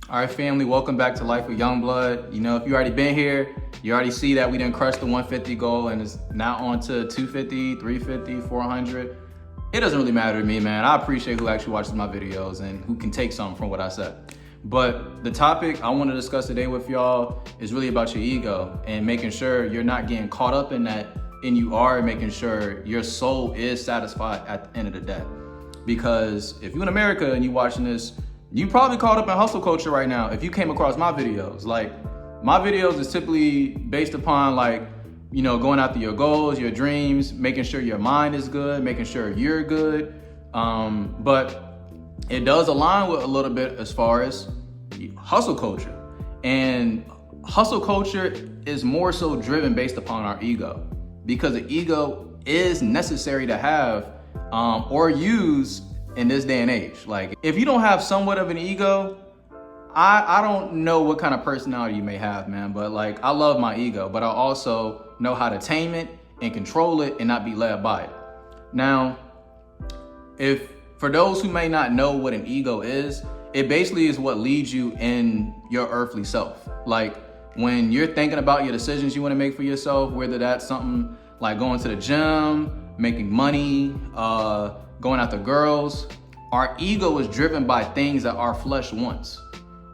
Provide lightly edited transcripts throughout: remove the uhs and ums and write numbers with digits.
All right, family, welcome back to Life with Youngblood. You know, if you already been here, you already see that we didn't crush the 150 goal and it's now on to 250, 350, 400. It doesn't really matter to me, man. I appreciate who actually watches my videos and who can take something from what I said. But the topic I want to discuss today with y'all is really about your ego and making sure you're not getting caught up in that, and you are making sure your soul is satisfied at the end of the day. Because if you're in America and you're watching this, you probably caught up in hustle culture right now. If you came across my videos, like my videos is typically based upon going after your goals, your dreams, making sure your mind is good, making sure you're good. But it does align with a little bit as far as hustle culture. And hustle culture is more so driven based upon our ego, because the ego is necessary to have or use in this day and age. Like, if you don't have somewhat of an ego, I don't know what kind of personality you may have, man, but like, I love my ego, but I also know how to tame it and control it and not be led by it. Now, for those who may not know what an ego is, it basically is what leads you in your earthly self. Like, when you're thinking about your decisions you want to make for yourself, whether that's something like going to the gym, making money, going after girls, our ego is driven by things that our flesh wants.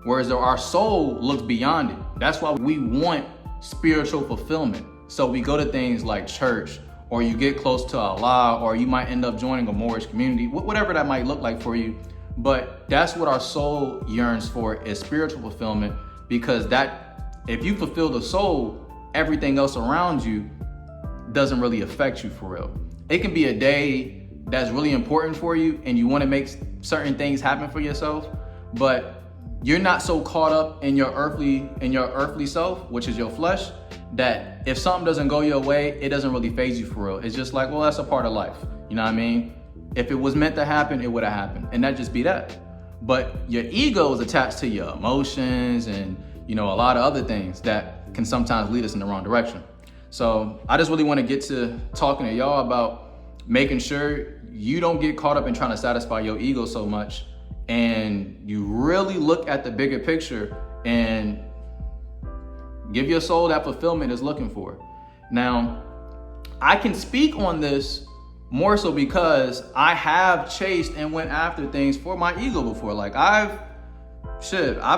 Whereas our soul looks beyond it. That's why we want spiritual fulfillment. So we go to things like church, or you get close to Allah, or you might end up joining a Moorish community, whatever that might look like for you. But that's what our soul yearns for, is spiritual fulfillment, because that, if you fulfill the soul, everything else around you doesn't really affect you for real. It can be a day that's really important for you and you want to make certain things happen for yourself, but you're not so caught up in your earthly self, which is your flesh, that if something doesn't go your way, it doesn't really faze you for real. It's just like, well, that's a part of life. You know what I mean? If it was meant to happen, it would have happened, and that just be that. But your ego is attached to your emotions and, a lot of other things that can sometimes lead us in the wrong direction. So I just really want to get to talking to y'all about making sure you don't get caught up in trying to satisfy your ego so much, and you really look at the bigger picture and give your soul that fulfillment it's looking for. Now, I can speak on this more so because I have chased and went after things for my ego before. Like, I've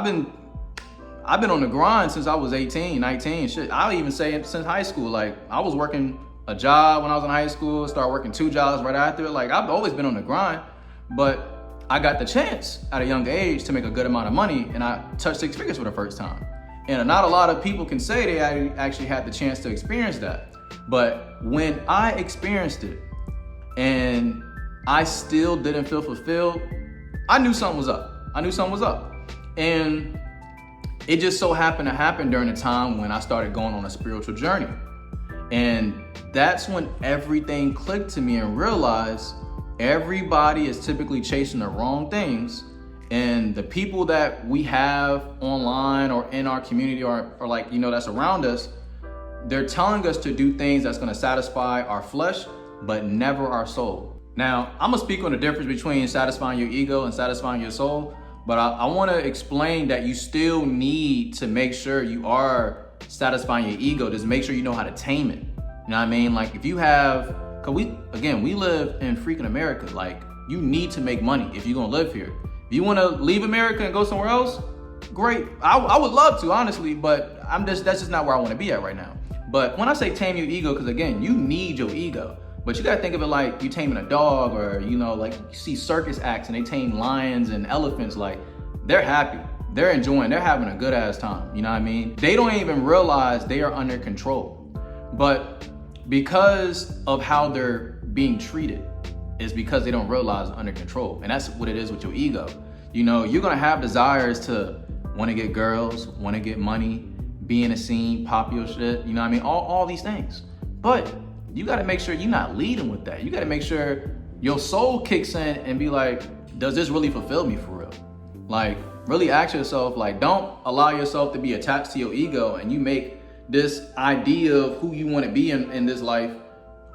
been on the grind since I was 18, 19. I'll even say since high school. Like, I was working a job when I was in high school, started working 2 jobs right after it. Like, I've always been on the grind, but I got the chance at a young age to make a good amount of money, and I touched 6 figures for the first time. And not a lot of people can say they actually had the chance to experience that. But when I experienced it and I still didn't feel fulfilled, I knew something was up. And it just so happened to happen during the time when I started going on a spiritual journey. And that's when everything clicked to me and realized everybody is typically chasing the wrong things. And the people that we have online or in our community or that's around us, they're telling us to do things that's going to satisfy our flesh, but never our soul. Now, I'm going to speak on the difference between satisfying your ego and satisfying your soul, but I want to explain that you still need to make sure you are satisfying your ego. Just make sure you know how to tame it. You know what I mean? Like, if you have, cause we live in freaking America. Like, you need to make money if you're gonna live here. If you want to leave America and go somewhere else, great. I would love to, honestly, but that's just not where I want to be at right now. But when I say tame your ego, because again, you need your ego, but you gotta think of it like you taming a dog, or like you see circus acts and they tame lions and elephants. Like, they're happy, they're enjoying, they're having a good ass time. You know what I mean? They don't even realize they are under control, but because of how they're being treated is because they don't realize they're under control. And that's what it is with your ego. You're gonna have desires to want to get girls, want to get money, be in a scene, pop your shit, you know what I mean? All these things. But you gotta make sure you're not leading with that. You gotta make sure your soul kicks in and be like, does this really fulfill me for real? Like, really ask yourself, like, don't allow yourself to be attached to your ego and you make this idea of who you want to be in this life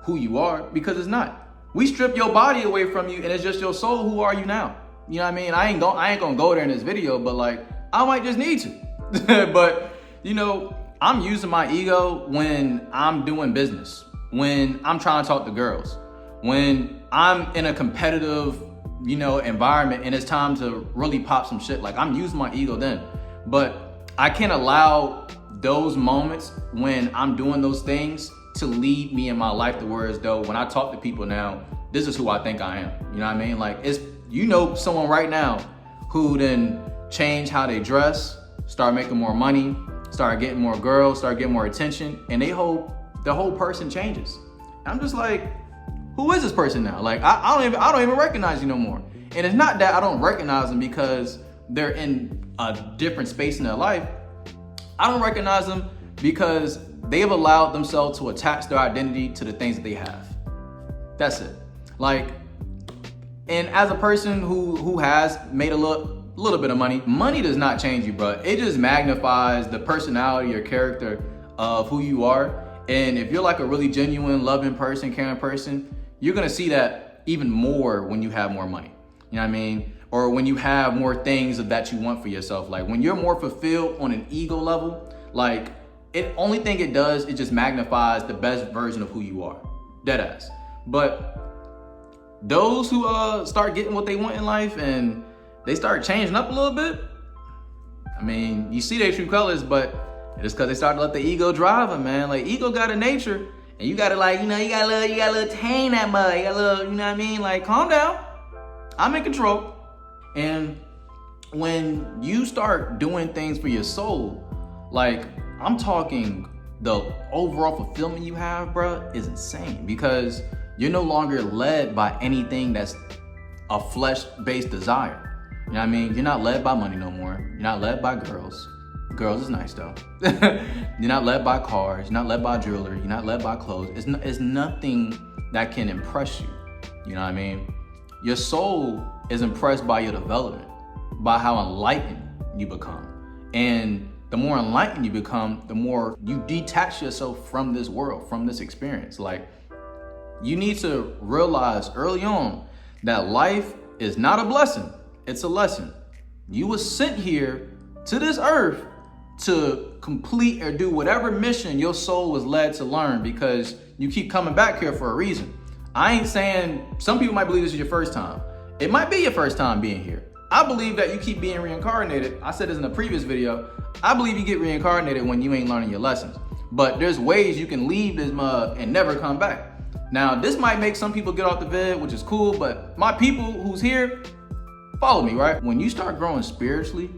who you are, because it's not. We strip your body away from you and it's just your soul. Who are you now? You know what I mean? I ain't gonna go there in this video, but like, I might just need to. But, you know, I'm using my ego when I'm doing business, when I'm trying to talk to girls, when I'm in a competitive, you know, environment and it's time to really pop some shit. Like, I'm using my ego then. But I can't allow those moments when I'm doing those things to lead me in my life to where as though when I talk to people now, this is who I think I am. You know what I mean? Like, it's, you know, someone right now who then change how they dress, start making more money, start getting more girls, start getting more attention, and the whole person changes. I'm just like, who is this person now? Like, I don't even recognize you no more. And it's not that I don't recognize them because they're in a different space in their life. I don't recognize them because they have allowed themselves to attach their identity to the things that they have. That's it. Like, and as a person who has made a little bit of money, money does not change you, bro. It just magnifies the personality or character of who you are. And if you're like a really genuine, loving person, caring person, you're gonna see that even more when you have more money. You know what I mean? Or when you have more things that you want for yourself. Like when you're more fulfilled on an ego level, like only thing it does, it just magnifies the best version of who you are. Deadass. But those who start getting what they want in life and they start changing up a little bit, I mean, you see their true colors, but it's because they start to let the ego drive them, man. Like, ego got a nature, and you gotta, like, you know, you got a little tame that mud. You got a little, you know what I mean? Like, calm down. I'm in control. And when you start doing things for your soul, like, I'm talking the overall fulfillment you have, bruh, is insane, because you're no longer led by anything that's a flesh-based desire. You know what I mean? You're not led by money no more. You're not led by girls. Girls is nice though. You're not led by cars. You're not led by jewelry. You're not led by clothes. It's nothing that can impress you. You know what I mean? Your soul is impressed by your development, by how enlightened you become. And the more enlightened you become, the more you detach yourself from this world, from this experience. Like, you need to realize early on that life is not a blessing. It's a lesson. You were sent here to this earth to complete or do whatever mission your soul was led to learn, because you keep coming back here for a reason. I ain't saying, some people might believe this is your first time. It might be your first time being here. I believe that you keep being reincarnated. I said this in a previous video. I believe you get reincarnated when you ain't learning your lessons. But there's ways you can leave this mug and never come back. Now, this might make some people get off the vid, which is cool, but my people who's here, follow me, right? When you start growing spiritually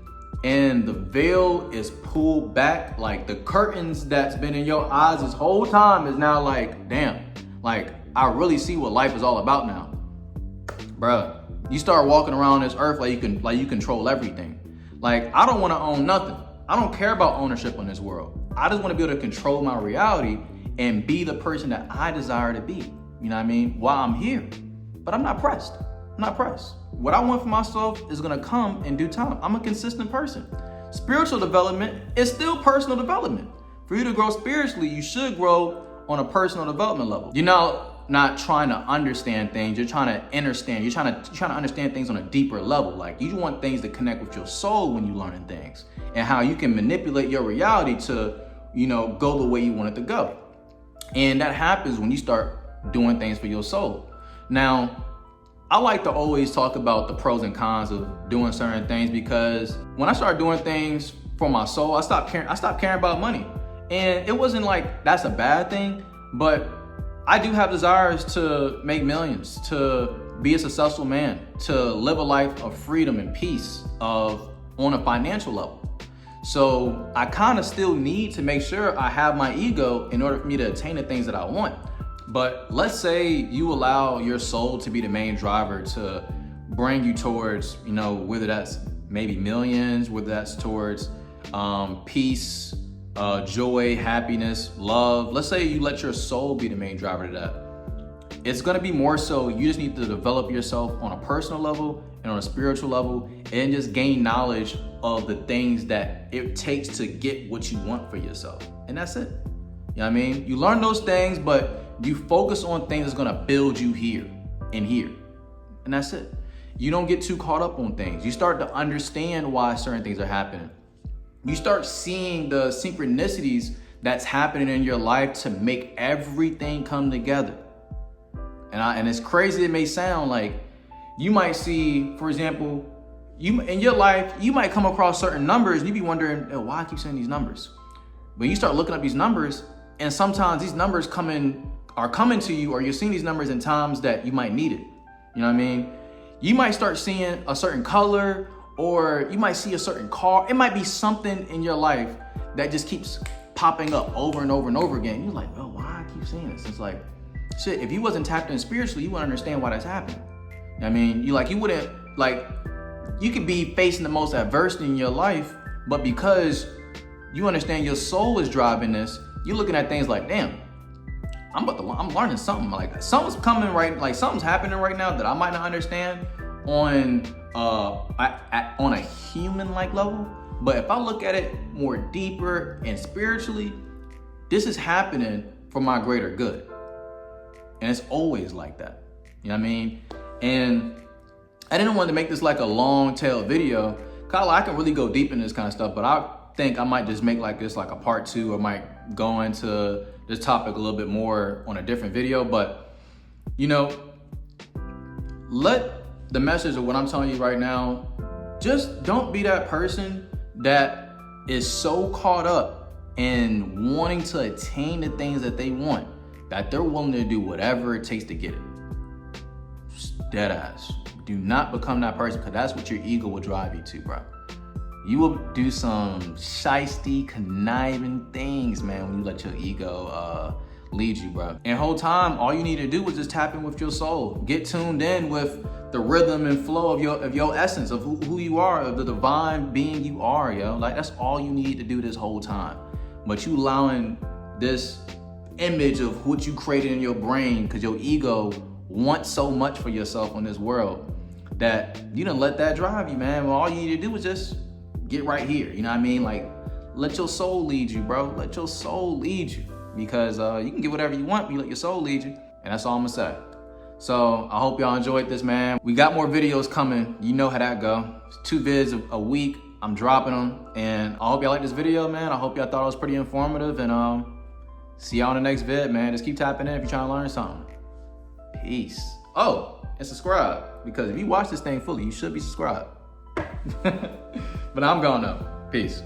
and the veil is pulled back, like the curtains that's been in your eyes this whole time is now like, damn, like I really see what life is all about now. Bruh, you start walking around this earth like you control everything. Like, I don't want to own nothing. I don't care about ownership on this world. I just want to be able to control my reality and be the person that I desire to be. You know what I mean? While I'm here. But I'm not pressed. I'm not pressed. What I want for myself is gonna come in due time. I'm a consistent person. Spiritual development is still personal development. For you to grow spiritually, you should grow on a personal development level. You're not trying to understand things, you're trying to understand. You're trying to understand things on a deeper level. Like, you want things to connect with your soul when you're learning things, and how you can manipulate your reality to, you know, go the way you want it to go. And that happens when you start doing things for your soul. Now, I like to always talk about the pros and cons of doing certain things, because when I started doing things for my soul, I stopped caring about money. And it wasn't like that's a bad thing, but I do have desires to make millions, to be a successful man, to live a life of freedom and peace on a financial level. So I kind of still need to make sure I have my ego in order for me to attain the things that I want. But let's say you allow your soul to be the main driver to bring you towards, you know, whether that's maybe millions, whether that's towards peace, joy, happiness, love. Let's say you let your soul be the main driver to that. It's gonna be more so you just need to develop yourself on a personal level and on a spiritual level, and just gain knowledge of the things that it takes to get what you want for yourself. And that's it. You know what I mean? You learn those things, but you focus on things that's gonna build you here and here. And that's it. you don't get too caught up on things. You start to understand why certain things are happening. You start seeing the synchronicities that's happening in your life to make everything come together. And as crazy it may sound, like you might see, for example, in your life, you might come across certain numbers and you be wondering, oh, why I keep saying these numbers? But you start looking up these numbers, and sometimes these numbers are coming to you, or you're seeing these numbers in times that you might need it. You know what I mean? You might start seeing a certain color, or you might see a certain car. It might be something in your life that just keeps popping up over and over and over again. You're like, well, why I keep seeing this? It's like, shit, if you wasn't tapped in spiritually, you wouldn't understand why that's happening. I mean, you could be facing the most adversity in your life, but because you understand your soul is driving this, you're looking at things like, damn, I'm learning something. Like something's coming right, like something's happening right now that I might not understand on a human-like level. But if I look at it more deeper and spiritually, this is happening for my greater good. And it's always like that. You know what I mean? And I didn't want to make this like a long tail video. Kyle, I can really go deep in this kind of stuff, but I think I might just make like this like a part 2, or might go into this topic a little bit more on a different video. But you know, let the message of what I'm telling you right now, just don't be that person that is so caught up in wanting to attain the things that they want that they're willing to do whatever it takes to get it. Dead ass. Do not become that person, because that's what your ego will drive you to, bro. You will do some shiesty, conniving things, man, when you let your ego lead you, bro. And the whole time, all you need to do is just tap in with your soul. Get tuned in with the rhythm and flow of your essence, of who you are, of the divine being you are, yo. Like, that's all you need to do this whole time. But you allowing this image of what you created in your brain, because your ego wants so much for yourself on this world, that you done let that drive you, man. Well, all you need to do is just get right here. You know what I mean? Like, let your soul lead you, bro. Let your soul lead you, because you can get whatever you want, but you let your soul lead you. And that's all I'm gonna say. So I hope y'all enjoyed this, man. We got more videos coming. You know how that go. It's 2 vids a week. I'm dropping them. And I hope y'all like this video, man. I hope y'all thought it was pretty informative. And see y'all in the next vid, man. Just keep tapping in if you're trying to learn something. Peace. Oh, and subscribe, because if you watch this thing fully, you should be subscribed. But I'm going up. Peace.